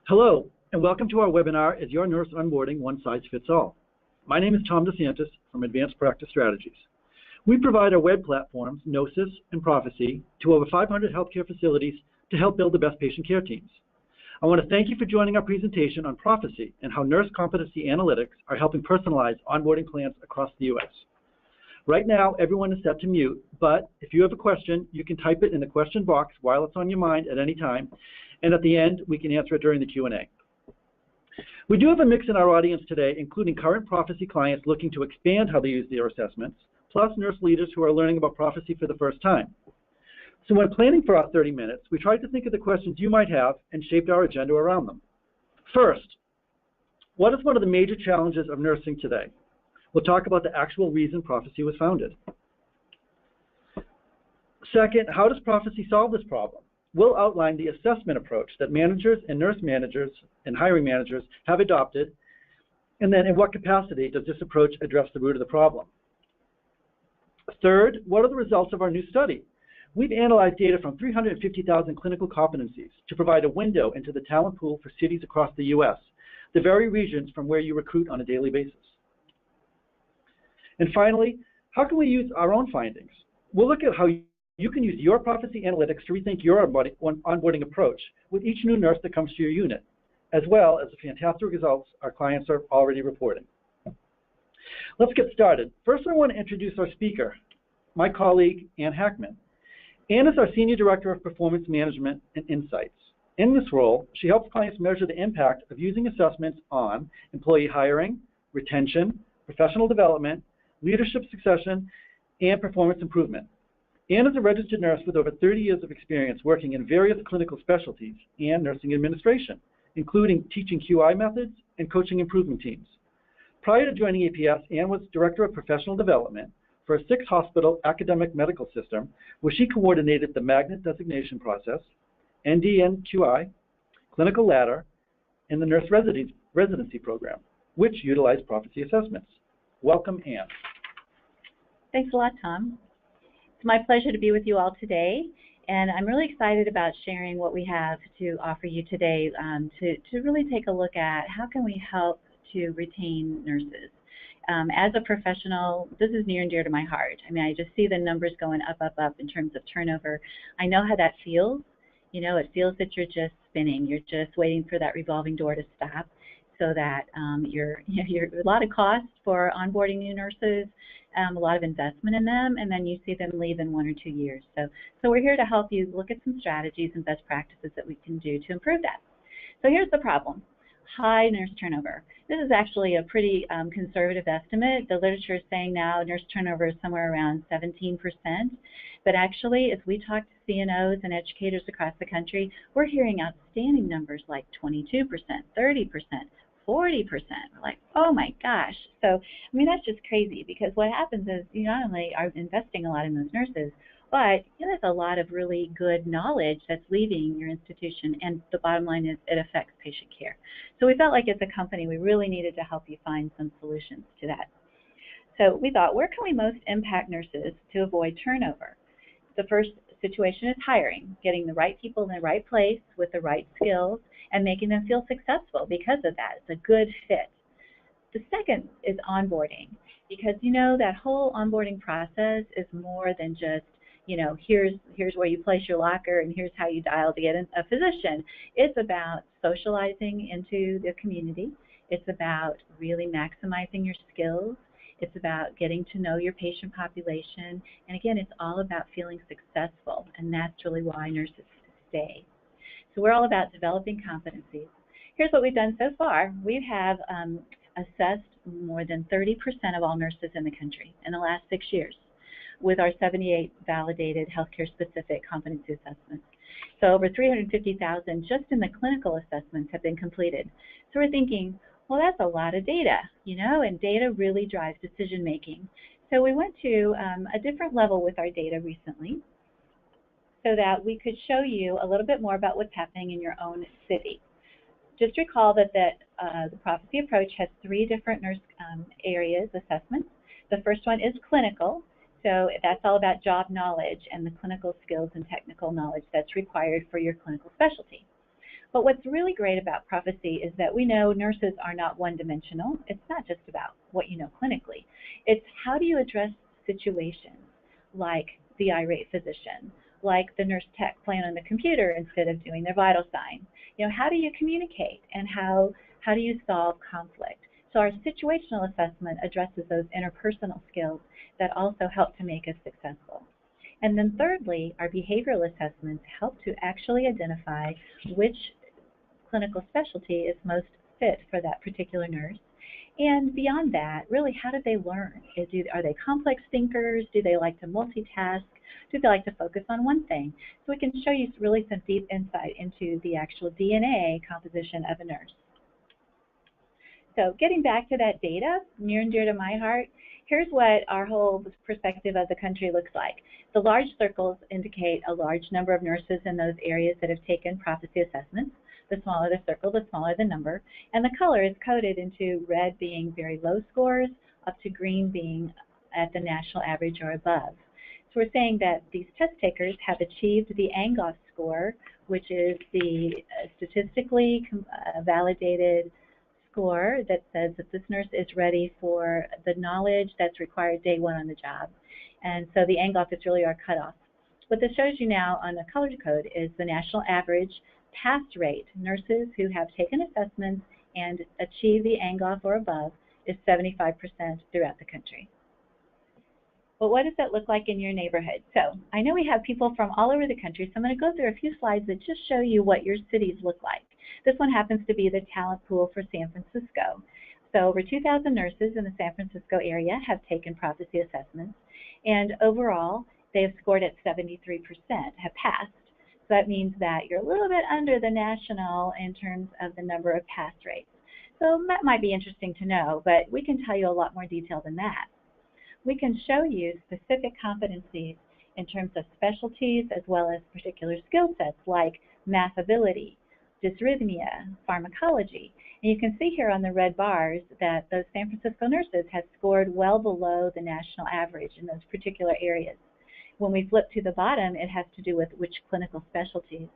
Hello, and welcome to our webinar, Is Your Nurse Onboarding One Size Fits All? My name is Tom DeSantis from Advanced Practice Strategies. We provide our web platforms, Gnosis and Prophecy, to over 500 healthcare facilities to help build the best patient care teams. I want to thank you for joining our presentation on Prophecy and how nurse competency analytics are helping personalize onboarding plans across the U.S. Right now, everyone is set to mute, but if you have a question, you can type it in the question box while it's on your mind at any time, and at the end, we can answer it during the Q&A. We do have a mix in our audience today, including current Prophecy clients looking to expand how they use their assessments, plus nurse leaders who are learning about Prophecy for the first time. So when planning for our 30 minutes, we tried to think of the questions you might have and shaped our agenda around them. First, what is one of the major challenges of nursing today? We'll talk about the actual reason Prophecy was founded. Second, how does Prophecy solve this problem? We'll outline the assessment approach that managers and nurse managers and hiring managers have adopted, and then in what capacity does this approach address the root of the problem? Third, what are the results of our new study? We've analyzed data from 350,000 clinical competencies to provide a window into the talent pool for cities across the U.S., the very regions from where you recruit on a daily basis. And finally, how can we use our own findings? We'll look at how you can use your Prophecy analytics to rethink your onboarding approach with each new nurse that comes to your unit, as well as the fantastic results our clients are already reporting. Let's get started. First, I want to introduce our speaker, my colleague, Ann Hackman. Ann is our Senior Director of Performance Management and Insights. In this role, she helps clients measure the impact of using assessments on employee hiring, retention, professional development, leadership succession, and performance improvement. Ann is a registered nurse with over 30 years of experience working in various clinical specialties and nursing administration, including teaching QI methods and coaching improvement teams. Prior to joining APS, Ann was Director of Professional Development for a 6-hospital academic medical system where she coordinated the magnet designation process, NDNQI, clinical ladder, and the nurse residency program, which utilized Prophecy assessments. Welcome, Ann. Thanks a lot, Tom. It's my pleasure to be with you all today, and I'm really excited about sharing what we have to offer you today to really take a look at how can we help to retain nurses. As a professional, this is near and dear to my heart. I mean, I just see the numbers going up in terms of turnover. I know how that feels. You know, it feels that you're just spinning. You're just waiting for that revolving door to stop so that you're a lot of cost for onboarding new nurses, a lot of investment in them, and then you see them leave in 1 or 2 years. So we're here to help you look at some strategies and best practices that we can do to improve that. So here's the problem. High nurse turnover. This is actually a pretty conservative estimate. The literature is saying now nurse turnover is somewhere around 17%. But actually, as we talk to CNOs and educators across the country, we're hearing outstanding numbers like 22%, 30%, 40%. We're like, oh my gosh. So, I mean, that's just crazy because what happens is you not only are investing a lot in those nurses, but there's a lot of really good knowledge that's leaving your institution, and the bottom line is it affects patient care. So we felt like as a company we really needed to help you find some solutions to that. So we thought, where can we most impact nurses to avoid turnover? The first situation is hiring, getting the right people in the right place with the right skills and making them feel successful because of that. It's a good fit. The second is onboarding, because that whole onboarding process is more than just here's where you place your locker and here's how you dial to get a physician. It's about socializing into the community. It's about really maximizing your skills. It's about getting to know your patient population. And again, it's all about feeling successful, and that's really why nurses stay. So we're all about developing competencies. Here's what we've done so far. We have assessed more than 30% of all nurses in the country in the last 6 years with our 78 validated healthcare-specific competency assessments. So over 350,000 just in the clinical assessments have been completed. So we're thinking, well, that's a lot of data, and data really drives decision-making. So we went to a different level with our data recently so that we could show you a little bit more about what's happening in your own city. Just recall that the Prophecy approach has 3 different nurse areas assessments. The first one is clinical. So that's all about job knowledge and the clinical skills and technical knowledge that's required for your clinical specialty. But what's really great about prophecy is that we know nurses are not one-dimensional. It's not just about what you know clinically. It's how do you address situations like the irate physician, like the nurse tech playing on the computer instead of doing their vital sign. You know, how do you communicate and how do you solve conflict? So our situational assessment addresses those interpersonal skills that also help to make us successful. And then thirdly, our behavioral assessments help to actually identify which clinical specialty is most fit for that particular nurse. And beyond that, really, how do they learn? Are they complex thinkers? Do they like to multitask? Do they like to focus on one thing? So we can show you really some deep insight into the actual DNA composition of a nurse. So getting back to that data, near and dear to my heart, here's what our whole perspective of the country looks like. The large circles indicate a large number of nurses in those areas that have taken prophecy assessments. The smaller the circle, the smaller the number. And the color is coded into red being very low scores, up to green being at the national average or above. So we're saying that these test takers have achieved the Angoff score, which is the statistically validated score that says that this nurse is ready for the knowledge that's required day one on the job. And so the Angoff is really our cutoff. What this shows you now on the color code is the national average pass rate. Nurses who have taken assessments and achieved the Angoff or above is 75% throughout the country. But what does that look like in your neighborhood? So I know we have people from all over the country, so I'm going to go through a few slides that just show you what your cities look like. This one happens to be the talent pool for San Francisco. So over 2,000 nurses in the San Francisco area have taken prophecy assessments, and overall they have scored at 73%, have passed. So that means that you're a little bit under the national in terms of the number of pass rates. So that might be interesting to know, but we can tell you a lot more detail than that. We can show you specific competencies in terms of specialties as well as particular skill sets like math ability, dysrhythmia, pharmacology. And you can see here on the red bars that those San Francisco nurses have scored well below the national average in those particular areas. When we flip to the bottom, it has to do with which clinical specialties.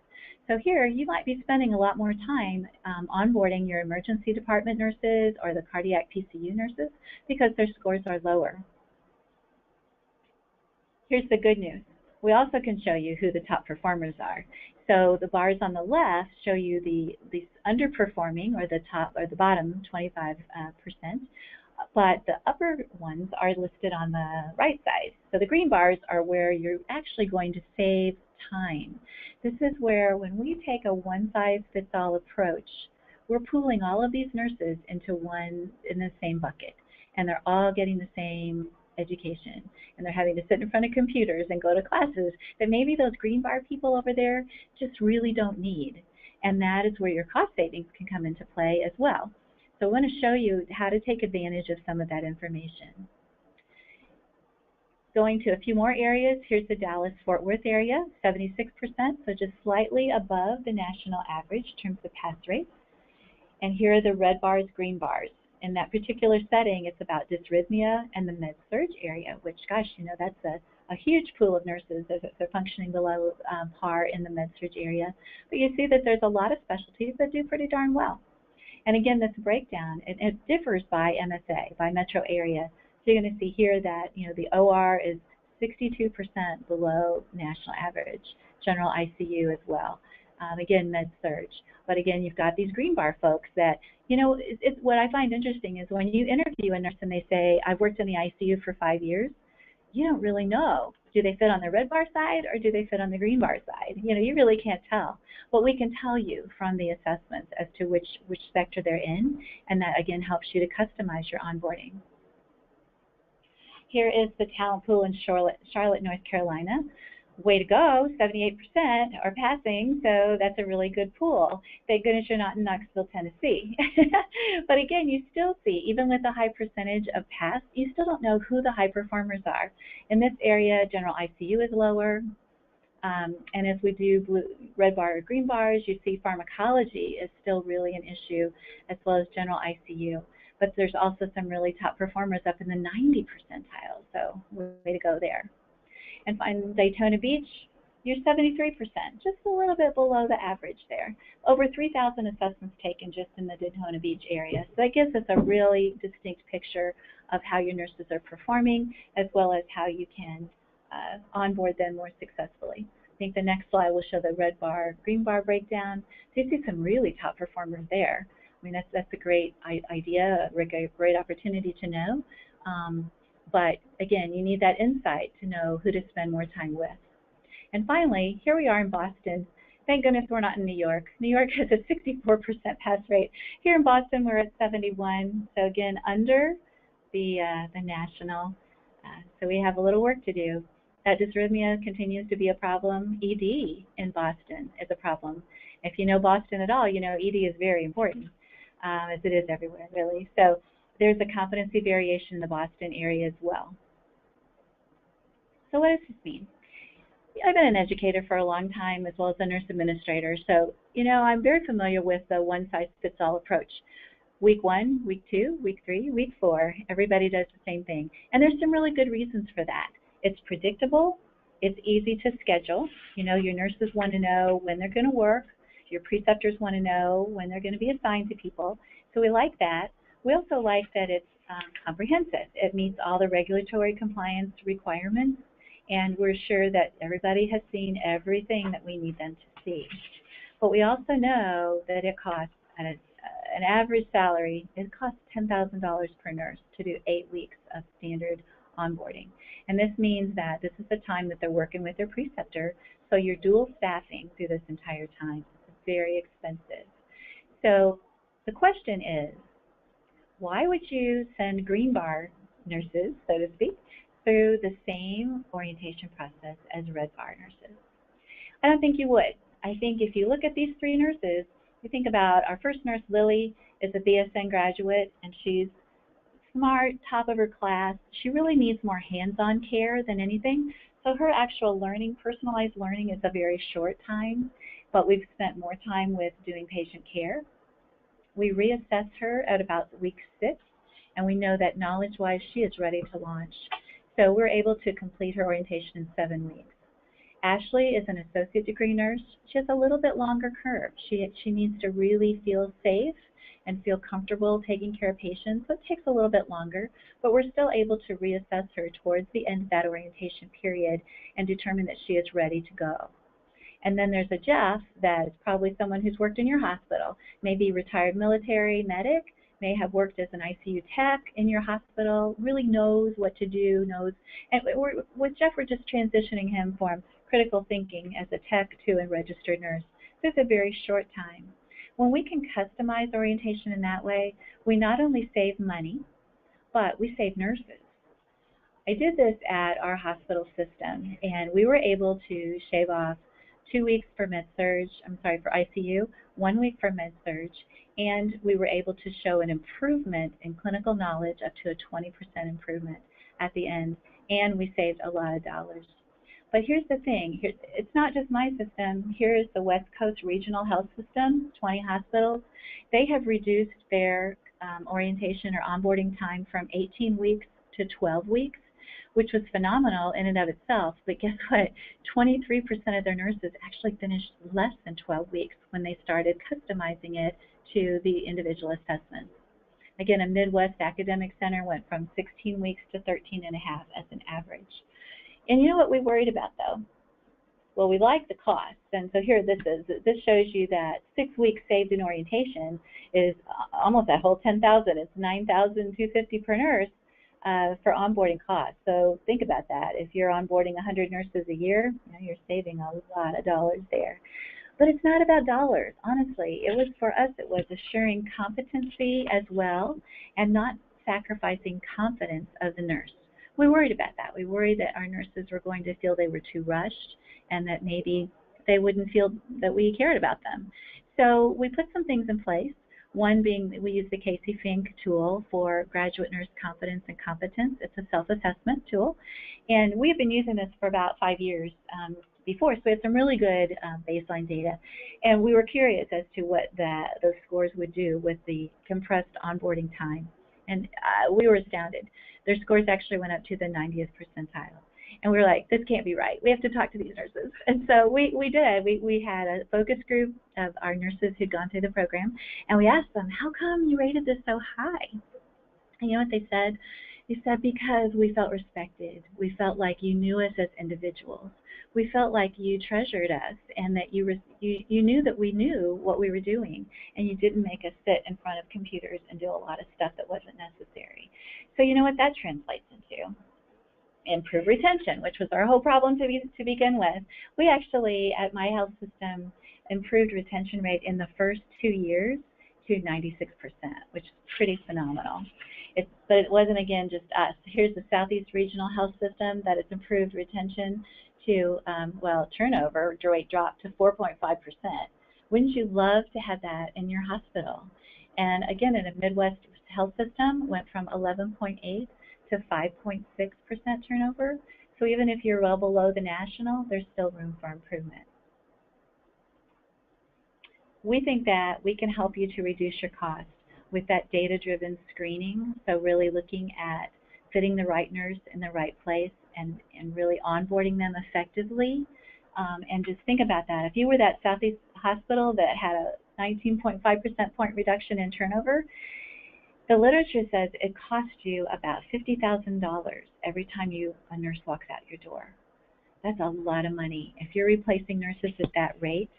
So here, you might be spending a lot more time onboarding your emergency department nurses or the cardiac PCU nurses because their scores are lower. Here's the good news. We also can show you who the top performers are. So the bars on the left show you the underperforming, or the top or the bottom 25%, but the upper ones are listed on the right side. So the green bars are where you're actually going to save time. This is where, when we take a one-size-fits-all approach, we're pooling all of these nurses into in the same bucket, and they're all getting the same education, and they're having to sit in front of computers and go to classes that maybe those green bar people over there just really don't need. And that is where your cost savings can come into play as well. So I want to show you how to take advantage of some of that information. Going to a few more areas, here's the Dallas-Fort Worth area, 76%, so just slightly above the national average in terms of pass rates. And here are the red bars, green bars. In that particular setting, it's about dysrhythmia and the med-surg area, which, gosh, you know, that's a huge pool of nurses if they're functioning below par in the med-surg area. But you see that there's a lot of specialties that do pretty darn well. And again, this breakdown, it differs by MSA, by metro area. So you're going to see here that, you know, the OR is 62% below national average, general ICU as well. Again, med-surg. But again, you've got these green bar folks that, you know, what I find interesting is when you interview a nurse and they say, I've worked in the ICU for 5 years, you don't really know. Do they fit on the red bar side or do they fit on the green bar side? You know, you really can't tell. But we can tell you from the assessments as to which sector they're in, and that, again, helps you to customize your onboarding. Here is the talent pool in Charlotte, North Carolina. Way to go, 78% are passing, so that's a really good pool. Thank goodness you're not in Knoxville, Tennessee. But again, you still see, even with a high percentage of pass, you still don't know who the high performers are. In this area, general ICU is lower, and as we do red bar or green bars, you see pharmacology is still really an issue, as well as general ICU. But there's also some really top performers up in the 90 percentile, so way to go there. And find Daytona Beach, You're 73%, just a little bit below the average there. Over 3,000 assessments taken just in the Daytona Beach area. So that gives us a really distinct picture of how your nurses are performing, as well as how you can onboard them more successfully. I think the next slide will show the red bar, green bar breakdown. So you see some really top performers there. I mean, that's a great idea, a great opportunity to know. But again, you need that insight to know who to spend more time with. And finally, here we are in Boston. Thank goodness we're not in New York. New York has a 64% pass rate. Here in Boston, we're at 71. So again, under the national. So we have a little work to do. That dysrhythmia continues to be a problem. ED in Boston is a problem. If you know Boston at all, you know ED is very important, as it is everywhere, really. So there's a competency variation in the Boston area as well. So what does this mean? I've been an educator for a long time, as well as a nurse administrator. So, you know, I'm very familiar with the one-size-fits-all approach. Week 1, week 2, week 3, week 4, everybody does the same thing. And there's some really good reasons for that. It's predictable. It's easy to schedule. You know, your nurses want to know when they're going to work. Your preceptors want to know when they're going to be assigned to people. So we like that. We also like that it's comprehensive. It meets all the regulatory compliance requirements, and we're sure that everybody has seen everything that we need them to see. But we also know that it costs, at an average salary, it costs $10,000 per nurse to do 8 weeks of standard onboarding. And this means that this is the time that they're working with their preceptor, so you're dual staffing through this entire time. It's very expensive. So the question is, why would you send green bar nurses, so to speak, through the same orientation process as red bar nurses? I don't think you would. I think if you look at these 3 nurses, you think about our first nurse, Lily, is a BSN graduate, and she's smart, top of her class. She really needs more hands-on care than anything. So her actual learning, personalized learning, is a very short time, but we've spent more time with doing patient care. We reassess her at about week 6, and we know that knowledge-wise she is ready to launch. So we're able to complete her orientation in 7 weeks. Ashley is an associate degree nurse. She has a little bit longer curve. She needs to really feel safe and feel comfortable taking care of patients, so it takes a little bit longer, but we're still able to reassess her towards the end of that orientation period and determine that she is ready to go. And then there's a Jeff that is probably someone who's worked in your hospital, maybe retired military medic, may have worked as an ICU tech in your hospital, really knows what to do, and with Jeff, we're just transitioning him from critical thinking as a tech to a registered nurse. So it's a very short time. When we can customize orientation in that way, we not only save money, but we save nurses. I did this at our hospital system, and we were able to shave off 2 weeks for for ICU, 1 week for med-surg, and we were able to show an improvement in clinical knowledge up to a 20% improvement at the end, and we saved a lot of dollars. But here's the thing, it's not just my system. Here is the West Coast Regional Health System, 20 hospitals. They have reduced their orientation or onboarding time from 18 weeks to 12 weeks, which was phenomenal in and of itself. But guess what? 23% of their nurses actually finished less than 12 weeks when they started customizing it to the individual assessments. Again, a Midwest academic center went from 16 weeks to 13 and a half as an average. And you know what we worried about, though? Well, we like the cost, and so here this is. This shows you that 6 weeks saved in orientation is almost that whole $10,000. It's $9,250 per nurse for onboarding costs. So think about that. If you're onboarding 100 nurses a year, you know, you're saving a lot of dollars there. But it's not about dollars, honestly. It was, for us, it was assuring competency as well and not sacrificing confidence of the nurse. We worried about that. We worried that our nurses were going to feel they were too rushed and that maybe they wouldn't feel that we cared about them. So we put some things in place. One being that we use the Casey Fink tool for graduate nurse confidence and competence. It's a self-assessment tool. And we've been using this for about 5 years before, so we had some really good baseline data. And we were curious as to what those scores would do with the compressed onboarding time. And we were astounded. Their scores actually went up to the 90th percentile. And we were like, this can't be right. We have to talk to these nurses. And so we did. We had a focus group of our nurses who'd gone through the program, and we asked them, how come you rated this so high? And you know what they said? They said, because we felt respected. We felt like you knew us as individuals. We felt like you treasured us, and that you knew that we knew what we were doing, and you didn't make us sit in front of computers and do a lot of stuff that wasn't necessary. So you know what that translates into? Improve retention, which was our whole problem to begin with. We actually, at my health system, improved retention rate in the first 2 years to 96%, which is pretty phenomenal. But it wasn't, again, just us. Here's the Southeast Regional Health System that has improved retention to, turnover rate dropped to 4.5%. Wouldn't you love to have that in your hospital? And again, in a Midwest health system, went from 11.8 to 5.6% turnover. So even if you're well below the national, there's still room for improvement. We think that we can help you to reduce your costs with that data-driven screening, so really looking at fitting the right nurse in the right place and really onboarding them effectively. And just think about that. If you were that Southeast hospital that had a 19.5% point reduction in turnover, the literature says it costs you about $50,000 every time a nurse walks out your door. That's a lot of money. If you're replacing nurses at that rate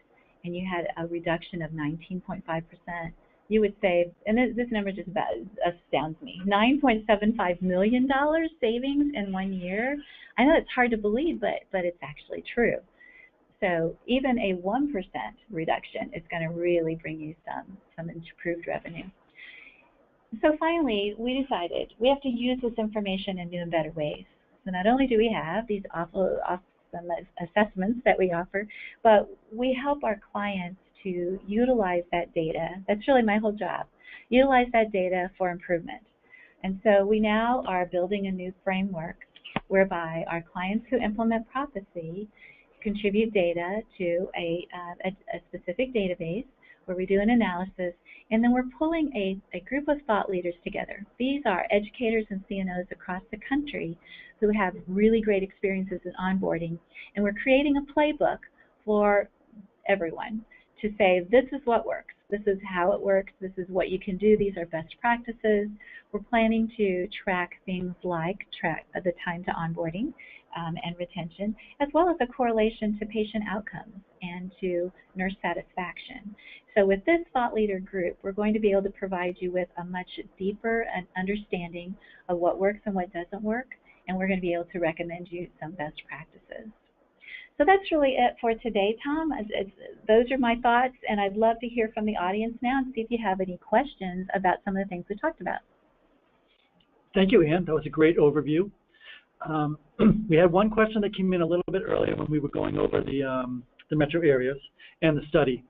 and you had a reduction of 19.5%, you would save, and this number just about astounds me, $9.75 million savings in 1 year. I know it's hard to believe, but it's actually true. So even a 1% reduction is going to really bring you some improved revenue. So finally, we decided we have to use this information in new and better ways. So not only do we have these awesome assessments that we offer, but we help our clients to utilize that data. That's really my whole job. Utilize that data for improvement. And so we now are building a new framework whereby our clients who implement prophecy contribute data to a specific database where we do an analysis, and then we're pulling a group of thought leaders together. These are educators and CNOs across the country who have really great experiences in onboarding, and we're creating a playbook for everyone to say, this is what works, this is how it works, this is what you can do, these are best practices. We're planning to track things like the time to onboarding and retention, as well as a correlation to patient outcomes and to nurse satisfaction. So with this thought leader group, we're going to be able to provide you with a much deeper understanding of what works and what doesn't work, and we're going to be able to recommend you some best practices. So that's really it for today, Tom. Those are my thoughts, and I'd love to hear from the audience now and see if you have any questions about some of the things we talked about. Thank you, Ann. That was a great overview. We had one question that came in a little bit earlier when we were going over the metro areas and the study.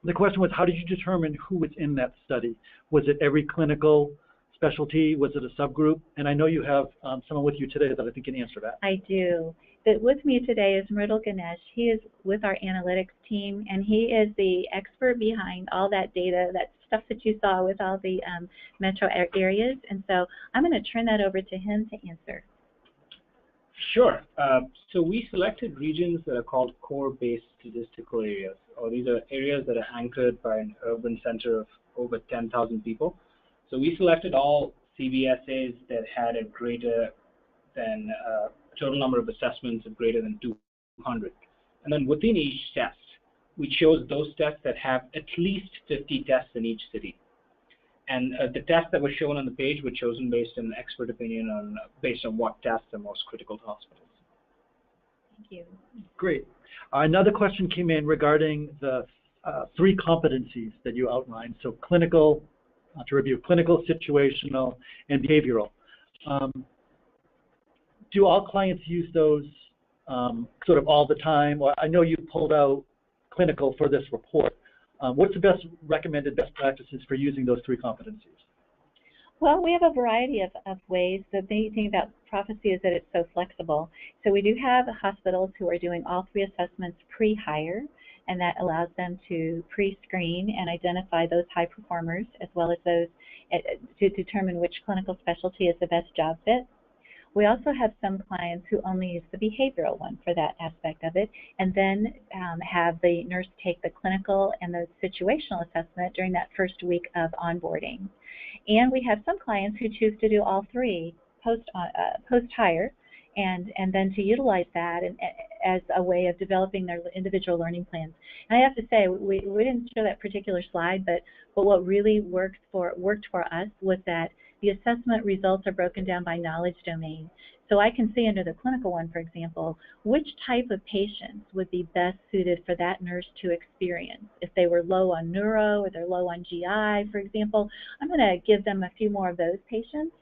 The question was, how did you determine who was in that study? Was it every clinical specialty? Was it a subgroup? And I know you have someone with you today that I think can answer that. I do. With me today is Mridul Ganesh. He is with our analytics team, and he is the expert behind all that data, that stuff that you saw with all the metro areas. And so I'm going to turn that over to him to answer. Sure. So we selected regions that are called core-based statistical areas, or these are areas that are anchored by an urban center of over 10,000 people. So we selected all CBSAs that had a greater than total number of assessments of greater than 200. And then within each test, we chose those tests that have at least 50 tests in each city. And the tests that were shown on the page were chosen based on expert opinion based on what tests are most critical to hospitals. Thank you. Great. Another question came in regarding the 3 competencies that you outlined. So clinical, to review, clinical, situational, and behavioral. Do all clients use those sort of all the time? Or I know you pulled out clinical for this report. What's the recommended best practices for using those 3 competencies? Well, we have a variety of ways. The thing about prophecy is that it's so flexible. So we do have hospitals who are doing all 3 assessments pre-hire, and that allows them to pre-screen and identify those high performers as well as those to determine which clinical specialty is the best job fit. We also have some clients who only use the behavioral one for that aspect of it, and then have the nurse take the clinical and the situational assessment during that first week of onboarding. And we have some clients who choose to do all three post-hire, and then to utilize that as a way of developing their individual learning plans. And I have to say, we didn't show that particular slide, but what really worked for us was that the assessment results are broken down by knowledge domain. So I can see under the clinical one, for example, which type of patients would be best suited for that nurse to experience. If they were low on neuro or they're low on GI, for example, I'm going to give them a few more of those patients.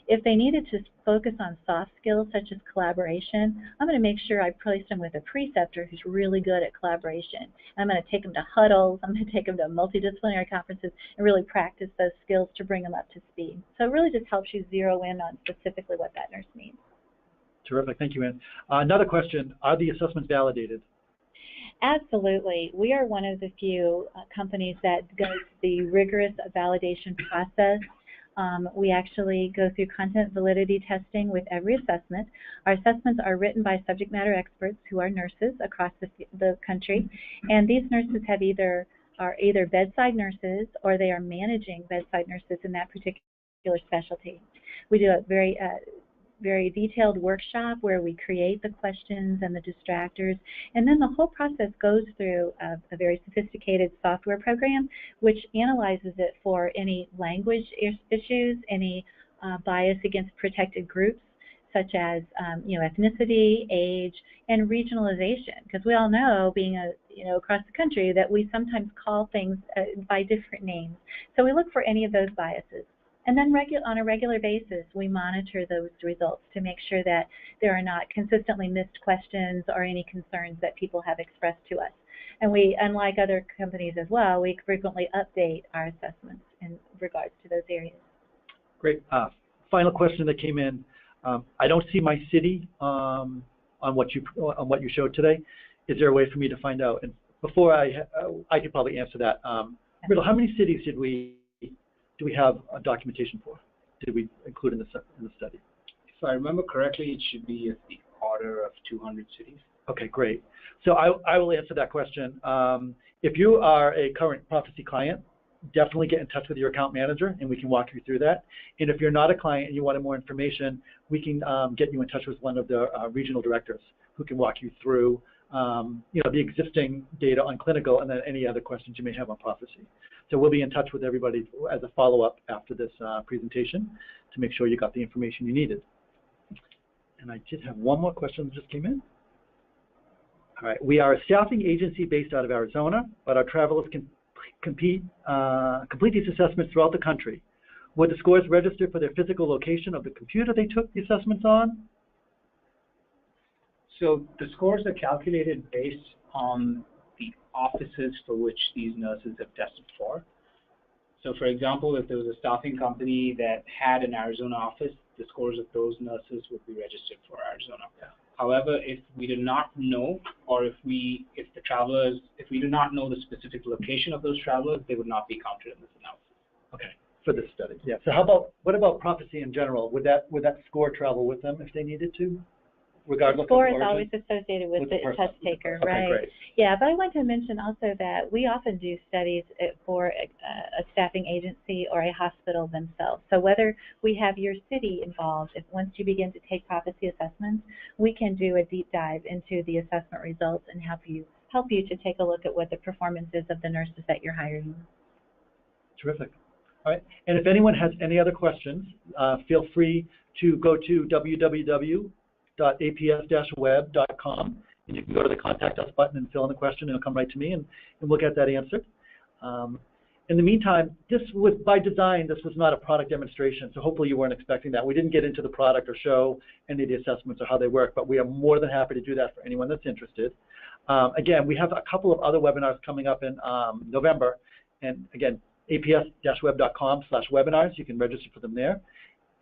If they needed to focus on soft skills such as collaboration, I'm going to make sure I place them with a preceptor who's really good at collaboration. I'm going to take them to huddles, I'm going to take them to multidisciplinary conferences and really practice those skills to bring them up to speed. So it really just helps you zero in on specifically what that nurse needs. Terrific, thank you, Ann. Another question, are the assessments validated? Absolutely. We are one of the few companies that goes the rigorous validation process. We actually go through content validity testing with every assessment. Our assessments are written by subject matter experts who are nurses across the country, and these nurses are either bedside nurses or they are managing bedside nurses in that particular specialty. We do a very detailed workshop where we create the questions and the distractors, and then the whole process goes through a very sophisticated software program which analyzes it for any language issues, any bias against protected groups such as ethnicity, age, and regionalization, because we all know, being across the country, that we sometimes call things by different names. So we look for any of those biases. And then on a regular basis, we monitor those results to make sure that there are not consistently missed questions or any concerns that people have expressed to us. And we, unlike other companies as well, we frequently update our assessments in regards to those areas. Great. Final question that came in. I don't see my city on what you showed today. Is there a way for me to find out? And before I could probably answer that. Riddle, how many cities do we have a documentation for? Did we include in the study? If I remember correctly, it should be at the order of 200 cities. Okay, great. So I will answer that question. If you are a current Prophecy client, definitely get in touch with your account manager and we can walk you through that. And if you're not a client and you wanted more information, we can get you in touch with one of the regional directors who can walk you through the existing data on clinical and then any other questions you may have on Prophecy. So we'll be in touch with everybody as a follow-up after this presentation to make sure you got the information you needed. And I did have one more question that just came in. All right, we are a staffing agency based out of Arizona, but our travelers can complete these assessments throughout the country. Would the scores register for their physical location of the computer they took the assessments on? So the scores are calculated based on the offices for which these nurses have tested for. So for example, if there was a staffing company that had an Arizona office, the scores of those nurses would be registered for Arizona. Yeah. However, if we do not know, or if we do not know the specific location of those travelers, they would not be counted in this analysis. Okay, for this study. Yeah. So what about Prophecy in general? Would that score travel with them if they needed to? Regardless the score of is always associated with the test taker, okay, right? Great. Yeah, but I want to mention also that we often do studies for a staffing agency or a hospital themselves. So whether we have your city involved, once you begin to take Prophecy assessments, we can do a deep dive into the assessment results and help you to take a look at what the performance is of the nurses that you're hiring. Terrific. All right. And if anyone has any other questions, feel free to go to www.aps-web.com, and you can go to the Contact Us button and fill in the question, and it'll come right to me, and we'll get that answered. In the meantime, by design, this was not a product demonstration, so hopefully you weren't expecting that. We didn't get into the product or show any of the assessments or how they work, but we are more than happy to do that for anyone that's interested. Again, we have a couple of other webinars coming up in November, and again, aps-web.com/webinars. You can register for them there.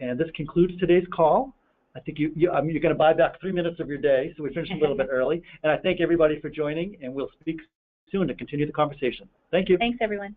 And this concludes today's call. I think you're going to buy back 3 minutes of your day, so we finished a little bit early. And I thank everybody for joining, and we'll speak soon to continue the conversation. Thank you. Thanks, everyone.